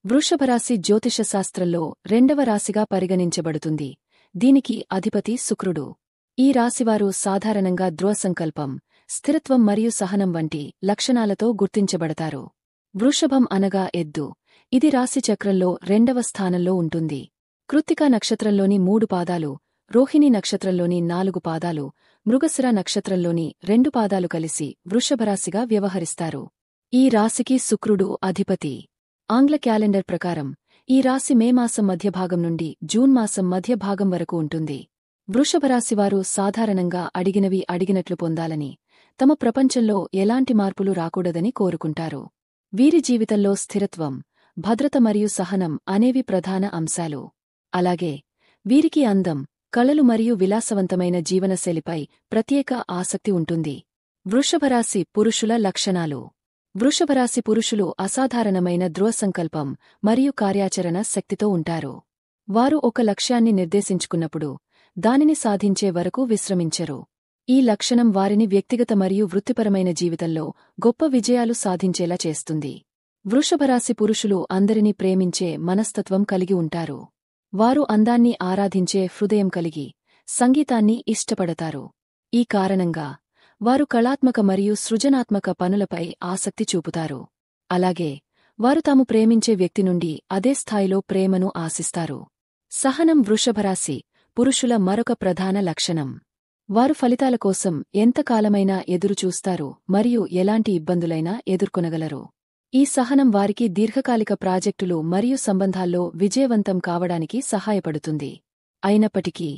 వృషభరాశి జ్యోతిషశాస్త్రంలో రెండవ రాశిగా పరిగణించబడుతుంది. దీనికి అధిపతి శుక్రుడు. ఈ రాశివారు సాధారణంగా దృఢసంకల్పం, స్థిరత్వం మరియు సహనం వంటి లక్షణాలతో గుర్తించబడతారు. వృషభం అనగా ఎద్దు. ఇది రాశిచక్రంలో రెండవ స్థానంలో ఉంటుంది. కృత్తికా నక్షత్రంలోని 3 పాదాలు, రోహిణీ నక్షత్రంలోని 4 పాదాలు, మృగశిర నక్షత్రంలోని 2 పాదాలు కలిసి వృషభరాశిగా వ్యవహరిస్తారు. ఈ రాశికి శుక్రుడు అధిపతి. ఆంగ్ల క్యాలెండర్ ప్రకారం ఈ రాశి మే మాసం మధ్యభాగం నుండి జూన్ మాసం మధ్యభాగం వరకు ఉంటుంది. వృషభరాశివారు సాధారణంగా అడిగినవి అడిగినట్లు పొందాలని, తమ ప్రపంచంలో ఎలాంటి మార్పులు రాకూడదని కోరుకుంటారు. వీరి జీవితంలో స్థిరత్వం, భద్రత మరియు సహనం అనేవి ప్రధాన అంశాలు. అలాగే వీరికి అందం, కళలు మరియు విలాసవంతమైన జీవనశైలిపై ప్రత్యేక ఆసక్తి ఉంటుంది. వృషభరాశి పురుషుల లక్షణాలు. వృషభరాశి పురుషులు అసాధారణమైన దృఢసంకల్పం మరియు కార్యాచరణ శక్తితో ఉంటారు. వారు ఒక లక్ష్యాన్ని నిర్దేశించుకున్నప్పుడు దానిని సాధించే వరకు విశ్రమించరు. ఈ లక్షణం వారిని వ్యక్తిగత మరియు వృత్తిపరమైన జీవితంలో గొప్ప విజయాలు సాధించేలా చేస్తుంది. వృషభరాశి పురుషులు అందరినీ ప్రేమించే మనస్తత్వం కలిగి ఉంటారు. వారు అందాన్ని ఆరాధించే హృదయం కలిగి, సంగీతాన్ని ఇష్టపడతారు. ఈ కారణంగా వారు కళాత్మక మరియు సృజనాత్మక పనులపై ఆసక్తి చూపుతారు. అలాగే వారు తాము ప్రేమించే వ్యక్తి నుండి అదే స్థాయిలో ప్రేమను ఆశిస్తారు. సహనం వృషభరాశి పురుషుల మరొక ప్రధాన లక్షణం. వారు ఫలితాల కోసం ఎంతకాలమైనా ఎదురుచూస్తారు మరియు ఎలాంటి ఇబ్బందులైనా ఎదుర్కొనగలరు. ఈ సహనం వారికి దీర్ఘకాలిక ప్రాజెక్టులు మరియు సంబంధాల్లో విజయవంతం కావడానికి సహాయపడుతుంది. అయినప్పటికీ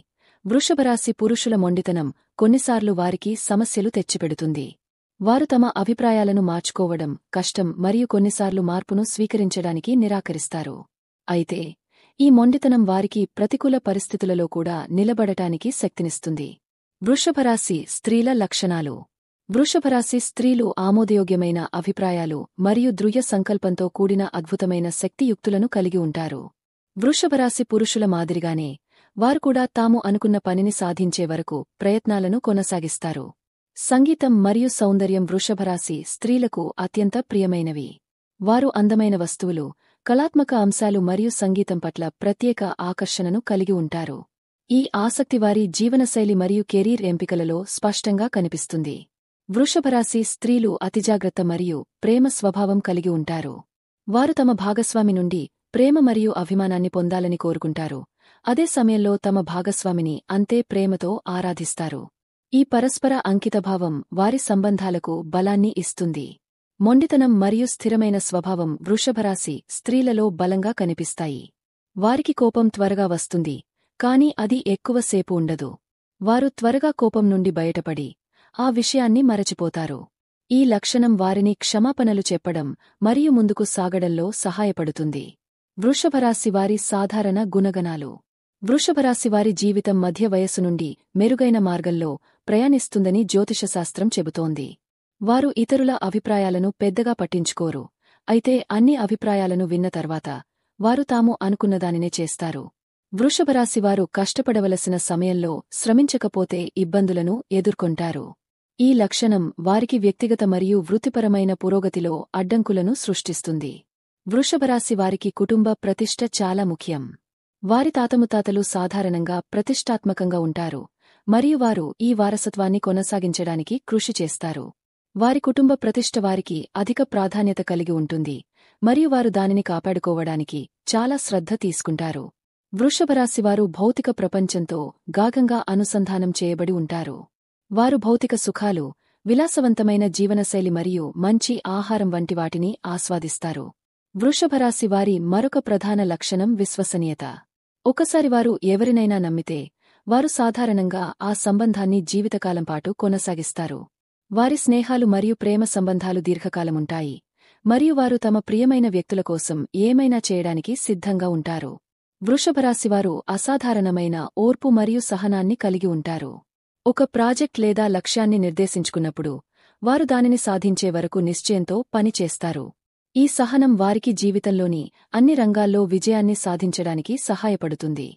వృషభరాశి పురుషుల మొండితనం కొన్నిసార్లు వారికి సమస్యలు తెచ్చిపెడుతుంది. వారు తమ అభిప్రాయాలను మార్చుకోవడం కష్టం మరియు కొన్నిసార్లు మార్పును స్వీకరించడానికి నిరాకరిస్తారు. అయితే ఈ మొండితనం వారికి ప్రతికూల పరిస్థితులలో కూడా నిలబడటానికి శక్తినిస్తుంది. వృషభరాశి స్త్రీల లక్షణాలు. వృషభరాశి స్త్రీలు ఆమోదయోగ్యమైన అభిప్రాయాలు మరియు దృఢ సంకల్పంతో కూడిన అద్భుతమైన శక్తియుక్తులను కలిగి ఉంటారు. వృషభరాశి పురుషుల మాదిరిగానే వారు కూడా తాము అనుకున్న పనిని సాధించే వరకు ప్రయత్నాలను కొనసాగిస్తారు. సంగీతం మరియు సౌందర్యం వృషభరాశి స్త్రీలకు అత్యంత ప్రియమైనవి. వారు అందమైన వస్తువులు, కళాత్మక అంశాలు మరియు సంగీతం పట్ల ప్రత్యేక ఆకర్షణను కలిగి ఉంటారు. ఈ ఆసక్తి వారి జీవనశైలి మరియు కెరీర్ ఎంపికలలో స్పష్టంగా కనిపిస్తుంది. వృషభరాశి స్త్రీలు అతిజాగ్రత్త మరియు ప్రేమ స్వభావం కలిగి ఉంటారు. వారు తమ భాగస్వామి నుండి ప్రేమ మరియు అభిమానాన్ని పొందాలని కోరుకుంటారు. అదే సమయంలో తమ భాగస్వామిని అంతే ప్రేమతో ఆరాధిస్తారు. ఈ పరస్పర అంకితభావం వారి సంబంధాలకు బలాన్ని ఇస్తుంది. మొండితనం మరియు స్థిరమైన స్వభావం వృషభరాశి స్త్రీలలో బలంగా కనిపిస్తాయి. వారికి కోపం త్వరగా వస్తుంది, కాని అది ఎక్కువసేపు ఉండదు. వారు త్వరగా కోపం నుండి బయటపడి ఆ విషయాన్ని మరచిపోతారు. ఈ లక్షణం వారిని క్షమాపణలు చెప్పడం మరియు ముందుకు సాగడంలో సహాయపడుతుంది. వృషభరాశి వారి సాధారణ గుణగణాలు. వృషభరాశివారి జీవితం మధ్య వయస్సు నుండి మెరుగైన మార్గంలో ప్రయాణిస్తుందని జ్యోతిషశాస్త్రం చెబుతోంది. వారు ఇతరుల అభిప్రాయాలను పెద్దగా పట్టించుకోరు. అయితే అన్ని అభిప్రాయాలను విన్న తర్వాత వారు తాము అనుకున్నదానినే చేస్తారు. వృషభరాశివారు కష్టపడవలసిన సమయంలో శ్రమించకపోతే ఇబ్బందులను ఎదుర్కొంటారు. ఈ లక్షణం వారికి వ్యక్తిగత మరియు వృత్తిపరమైన పురోగతిలో అడ్డంకులను సృష్టిస్తుంది. వృషభరాశి వారికి కుటుంబ ప్రతిష్ఠ చాలా ముఖ్యం. వారి తాతముత్తాతలు సాధారణంగా ప్రతిష్ఠాత్మకంగా ఉంటారు మరియు వారు ఈ వారసత్వాన్ని కొనసాగించడానికి కృషి చేస్తారు. వారి కుటుంబ ప్రతిష్ఠ వారికి అధిక ప్రాధాన్యత కలిగి ఉంటుంది మరియు వారు దానిని కాపాడుకోవడానికి చాలా శ్రద్ధ తీసుకుంటారు. వృషభరాశివారు భౌతిక ప్రపంచంతో గాఢంగా అనుసంధానం చేయబడి ఉంటారు. వారు భౌతిక సుఖాలు, విలాసవంతమైన జీవనశైలి మరియు మంచి ఆహారం వంటి వాటిని ఆస్వాదిస్తారు. వృషభరాశి వారి మరొక ప్రధాన లక్షణం విశ్వసనీయత. ఒకసారి వారు ఎవరినైనా నమ్మితే వారు సాధారణంగా ఆ సంబంధాన్ని జీవితకాలం పాటు కొనసాగిస్తారు. వారి స్నేహాలు మరియు ప్రేమ సంబంధాలు దీర్ఘకాలముంటాయి మరియు వారు తమ ప్రియమైన వ్యక్తుల కోసం ఏమైనా చేయడానికి సిద్ధంగా ఉంటారు. వృషభరాశివారు అసాధారణమైన ఓర్పు మరియు సహనాన్ని కలిగి ఉంటారు. ఒక ప్రాజెక్ట్ లేదా లక్ష్యాన్ని నిర్దేశించుకున్నప్పుడు వారు దానిని సాధించే వరకు నిశ్చయంతో పనిచేస్తారు. ఈ సహనం వారికి జీవితంలోని అన్ని రంగాల్లో విజయాన్ని సాధించడానికి సహాయపడుతుంది.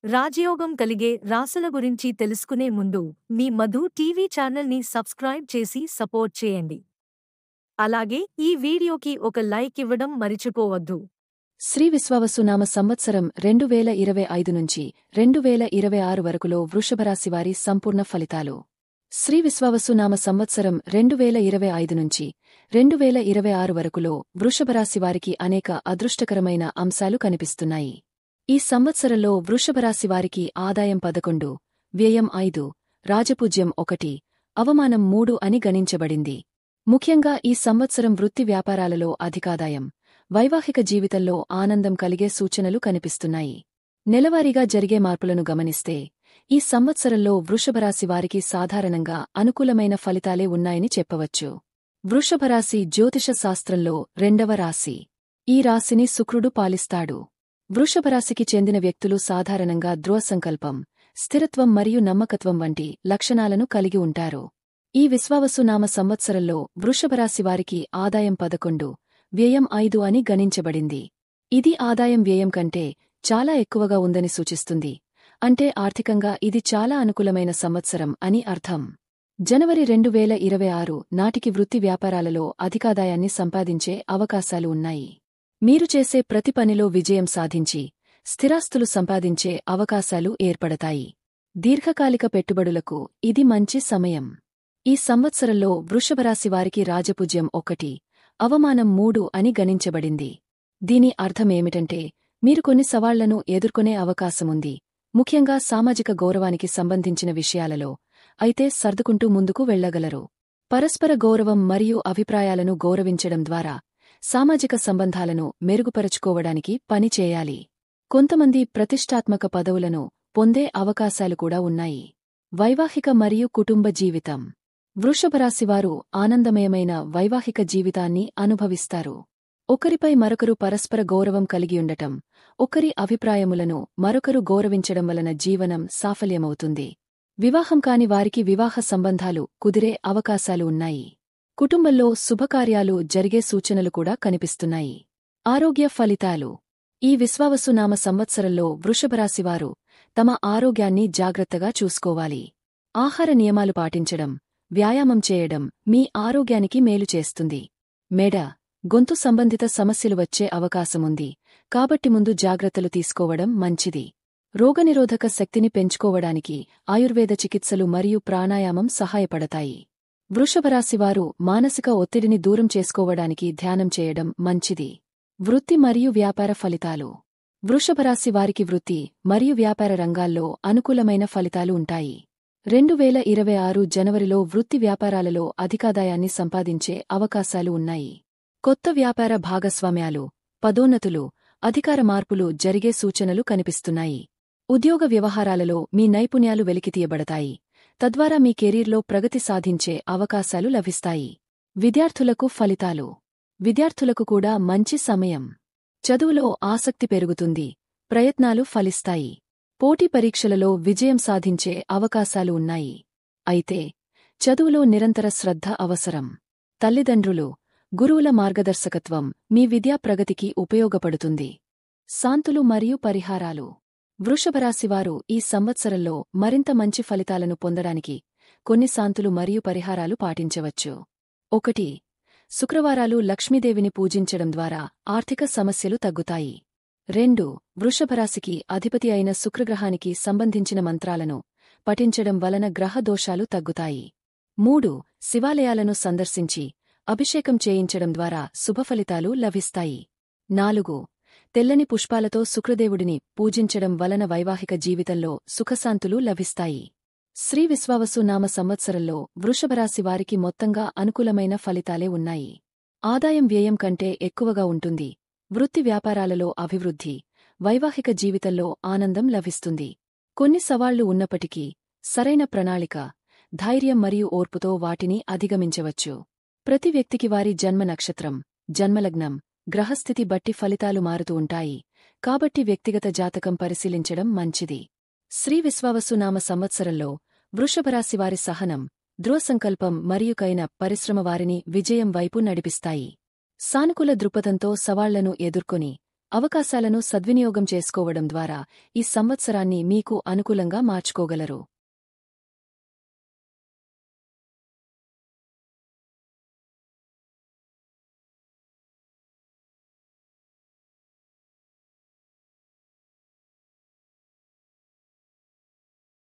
రాజయోగం కలిగే రాసుల గురించి తెలుసుకునే ముందు మీ మధు టీవీ ఛానల్ని సబ్స్క్రైబ్ చేసి సపోర్ట్ చేయండి. అలాగే ఈ వీడియోకి ఒక లైక్ ఇవ్వడం మరిచిపోవద్దు. శ్రీ విశ్వావసునామ సంవత్సరం 2025 నుంచి 2026 వరకులో వృషభరాశివారి సంపూర్ణ ఫలితాలు. శ్రీ విశ్వావసునామ సంవత్సరం 2025 నుంచి 2026 వరకులో వృషభరాశివారికి అనేక అదృష్టకరమైన అంశాలు కనిపిస్తున్నాయి. ఈ సంవత్సరంలో వృషభరాశివారికి ఆదాయం 11, వ్యయం 5, రాజపూజ్యం 1, అవమానం 3 అని గణించబడింది. ముఖ్యంగా ఈ సంవత్సరం వృత్తి వ్యాపారాలలో అధికాదాయం, వైవాహిక జీవితంలో ఆనందం కలిగే సూచనలు కనిపిస్తున్నాయి. నెలవారీగా జరిగే మార్పులను గమనిస్తే ఈ సంవత్సరంలో వృషభరాశివారికి సాధారణంగా అనుకూలమైన ఫలితాలే ఉన్నాయని చెప్పవచ్చు. వృషభరాశి జ్యోతిష శాస్త్రంలో 2వ రాశి. ఈ రాశిని శుక్రుడు పాలిస్తాడు. వృషభరాశికి చెందిన వ్యక్తులు సాధారణంగా దృఢసంకల్పం, స్థిరత్వం మరియు నమ్మకత్వం వంటి లక్షణాలను కలిగి ఉంటారు. ఈ విశ్వావసునామ సంవత్సరంలో వృషభరాశివారికి ఆదాయం 11, వ్యయం 5 అని గణించబడింది. ఇది ఆదాయం వ్యయం కంటే చాలా ఎక్కువగా ఉందని సూచిస్తుంది. అంటే ఆర్థికంగా ఇది చాలా అనుకూలమైన సంవత్సరం అని అర్థం. జనవరి 2026 నాటికి వృత్తి వ్యాపారాలలో అధికాదాయాన్ని సంపాదించే అవకాశాలు ఉన్నాయి. మీరు చేసే ప్రతి పనిలో విజయం సాధించి స్థిరాస్తులు సంపాదించే అవకాశాలు ఏర్పడతాయి. దీర్ఘకాలిక పెట్టుబడులకు ఇది మంచి సమయం. ఈ సంవత్సరంలో వృషభరాశివారికి రాజపూజ్యం 1, అవమానం 3 అని గణించబడింది. దీని అర్థమేమిటంటే మీరు కొన్ని సవాళ్లను ఎదుర్కొనే అవకాశముంది, ముఖ్యంగా సామాజిక గౌరవానికి సంబంధించిన విషయాలలో. అయితే సర్దుకుంటూ ముందుకు వెళ్లగలరు. పరస్పర గౌరవం మరియు అభిప్రాయాలను గౌరవించడం ద్వారా సామాజిక సంబంధాలను మెరుగుపరచుకోవడానికి పని చేయాలి. కొంతమంది ప్రతిష్టాత్మక పదవులను పొందే అవకాశాలు కూడా ఉన్నాయి. వైవాహిక మరియు కుటుంబ జీవితం. వృషభరాశివారు ఆనందమయమైన వైవాహిక జీవితాన్ని అనుభవిస్తారు. ఒకరిపై మరొకరు పరస్పర గౌరవం కలిగియుండటం, ఒకరి అభిప్రాయములను మరొకరు గౌరవించడం వలన జీవనం సాఫల్యమవుతుంది. వివాహం కాని వారికి వివాహ సంబంధాలు కుదిరే అవకాశాలు ఉన్నాయి. కుటుంబంలో శుభకార్యాలు జరిగే సూచనలు కూడా కనిపిస్తున్నాయి. ఆరోగ్య ఫలితాలు. ఈ విశ్వావసునామ సంవత్సరంలో వృషభరాశివారు తమ ఆరోగ్యాన్ని జాగ్రత్తగా చూసుకోవాలి. ఆహార నియమాలు పాటించడం, వ్యాయామం చేయడం మీ ఆరోగ్యానికి మేలు చేస్తుంది. మెడ, గొంతు సంబంధిత సమస్యలు వచ్చే అవకాశముంది, కాబట్టి ముందు జాగ్రత్తలు తీసుకోవడం మంచిది. రోగనిరోధక శక్తిని పెంచుకోవడానికి ఆయుర్వేద చికిత్సలు మరియు ప్రాణాయామం సహాయపడతాయి. వృషభరాశివారు మానసిక ఒత్తిడిని దూరం చేసుకోవడానికి ధ్యానం చేయడం మంచిది. వృత్తి మరియు వ్యాపార ఫలితాలు. వృషభరాశివారికి వృత్తి మరియు వ్యాపార రంగాల్లో అనుకూలమైన ఫలితాలు ఉంటాయి. 2026 జనవరిలో వృత్తి వ్యాపారాలలో అధికాదాయాన్ని సంపాదించే అవకాశాలు ఉన్నాయి. కొత్త వ్యాపార భాగస్వామ్యాలు, పదోన్నతులు, అధికార మార్పులు జరిగే సూచనలు కనిపిస్తున్నాయి. ఉద్యోగ వ్యవహారాలలో మీ నైపుణ్యాలు వెలికితీయబడతాయి, తద్వారా మీ కెరీర్లో ప్రగతి సాధించే అవకాశాలు లభిస్తాయి. విద్యార్థులకు ఫలితాలు. విద్యార్థులకు కూడా మంచి సమయం. చదువులో ఆసక్తి పెరుగుతుంది, ప్రయత్నాలు ఫలిస్తాయి. పోటీ పరీక్షలలో విజయం సాధించే అవకాశాలు ఉన్నాయి. అయితే చదువులో నిరంతర శ్రద్ధ అవసరం. తల్లిదండ్రులు, గురువుల మార్గదర్శకత్వం మీ విద్యా ప్రగతికి ఉపయోగపడుతుంది. శాంతులు మరియు పరిహారాలు. వృషభరాశివారు ఈ సంవత్సరంలో మరింత మంచి ఫలితాలను పొందడానికి కొన్ని శాంతులు మరియు పరిహారాలు పాటించవచ్చు. 1. శుక్రవారాలు లక్ష్మీదేవిని పూజించడం ద్వారా ఆర్థిక సమస్యలు తగ్గుతాయి. 2. వృషభరాశికి అధిపతి అయిన శుక్రగ్రహానికి సంబంధించిన మంత్రాలను పఠించడం వలన గ్రహ దోషాలు తగ్గుతాయి. 3. శివాలయాలను సందర్శించి అభిషేకం చేయించడం ద్వారా శుభఫలితాలు లభిస్తాయి. 4. తెల్లని పుష్పాలతో శుక్రదేవుడిని పూజించడం వలన వైవాహిక జీవితంలో సుఖశాంతులు లభిస్తాయి. శ్రీ విశ్వావసునామ సంవత్సరంలో వృషభరాశివారికి మొత్తంగా అనుకూలమైన ఫలితాలే ఉన్నాయి. ఆదాయం వ్యయం కంటే ఎక్కువగా ఉంటుంది. వృత్తి వ్యాపారాలలో అభివృద్ధి, వైవాహిక జీవితంలో ఆనందం లభిస్తుంది. కొన్ని సవాళ్లు ఉన్నప్పటికీ సరైన ప్రణాళిక, ధైర్యం మరియు ఓర్పుతో వాటిని అధిగమించవచ్చు. ప్రతి వ్యక్తికి వారి జన్మ నక్షత్రం, జన్మలగ్నం, గ్రహస్థితి బట్టి ఫలితాలు మారుతూ ఉంటాయి, కాబట్టి వ్యక్తిగత జాతకం పరిశీలించడం మంచిది. శ్రీ విశ్వావసునామ సంవత్సరంలో వృషభరాశివారి సహనం, దృఢసంకల్పం మరియు కైన పరిశ్రమ వారిని విజయం వైపు నడిపిస్తాయి. సానుకూల దృక్పథంతో సవాళ్లను ఎదుర్కొని అవకాశాలను సద్వినియోగం చేసుకోవడం ద్వారా ఈ సంవత్సరాన్ని మీకు అనుకూలంగా మార్చుకోగలరు.